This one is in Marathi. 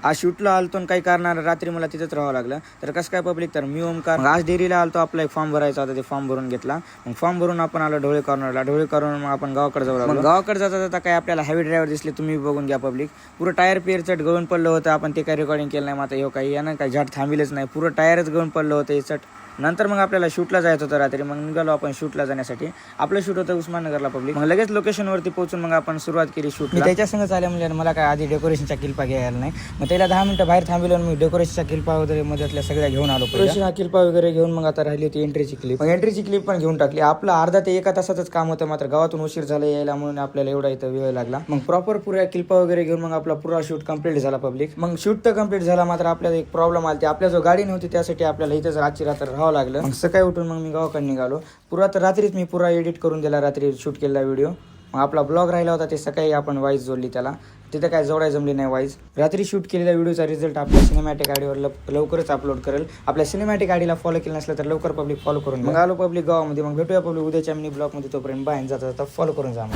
आज शूटला आलतो आणि काही कारणाने रात्री मला तिथंच राहावं लागलं. तर कसं काय पब्लिक, तर मी ओमकार आज डेअरीला आलतो. आपला एक फॉर्म भरायचा होता, ते फॉर्म भरून घेतला. मग फॉर्म भरून आपण आलो ढवळे कॉर्नरला. ढवळे कॉर्नर मग आपण गावाकडे जाऊ लागलो. गावाकडे जाता जाता काय आपल्याला हेवी ड्रायव्हर दिसले, तुम्ही बघून घ्या पब्लिक. पुरं टायर पेर चट गळून पडलं होतं. आपण ते काही रेकॉर्डिंग केलं नाही. मात्र काही यानं काही झाट थांबिलच नाही, पुरं टायरच गळून पडलं होतं हे चट. नंतर मग आपल्याला शूटला जायचं होतं रात्री. मग निघालो आपण शूटला जाण्यासाठी. आपलं शूट होतं उस्माननगरला पब्लिक. मग लगेच लोकेशनवरती पोहोचून मग आपण सुरुवात केली शूट. मी त्याच्या संग आल्या म्हणजे मला काय आधी डेकोरेशनच्या किल्पा घ्यायला नाही. मग त्याला 10 मिनिटं बाहेर थांबलो आणि मी डेकोरेशनच्या किल्पा वगैरे मध्येल्या सगळ्या घेऊन आलो. डेकोरेशन किल्पा वगैरे घेऊन मग आता राहिली होती एंट्रीची क्लिप. मग एंट्रीची क्लिप पण घेऊन टाकली. आपलं अर्धा ते 1 तासाचंच काम होतं, मात्र गावातून उशीर झाला यायला म्हणून आपल्याला एवढा इथं वेळ लागला. मग प्रॉपर पुऱ्या किल्पा वगैरे घेऊन मग आपला पुरा शूट कंप्लीट झाला पब्लिक. मग शूट तर कंप्लीट झाला, मात्र आपल्याला एक प्रॉब्लेम आली. आपल्या जो गाडी नव्हती त्यासाठी आपल्याला इथंच रात्री रात्र राहावं लागलं. मग सकाळी उठून मग मी गावाकडे निघालो. पुरा तर रात्रीच मी पुरा एडिट करून दिला, रात्री शूट केलेला व्हिडिओ. मग आपला ब्लॉग राहिला होता, ते सकाळी आपण वाईज जोडली त्याला. तिथं काय जोडाय जमली नाही वाईज. रात्री शूट केलेल्या व्हिडिओचा रिझल्ट आपल्या सिनेमॅटिक आयडीवर लवकरच अपलोड करेल. आपल्या सिनेमॅटिक आयडीला फॉलो केलं नसलं तर लवकर पब्लिक फॉलो करून. मग आलो पब्लिक गावामध्ये. मग भेटूया पब्लिक उद्याच्या मिनी ब्लॉगमध्ये. तोपर्यंत बाहेर जाता जाता फॉलो करून जा.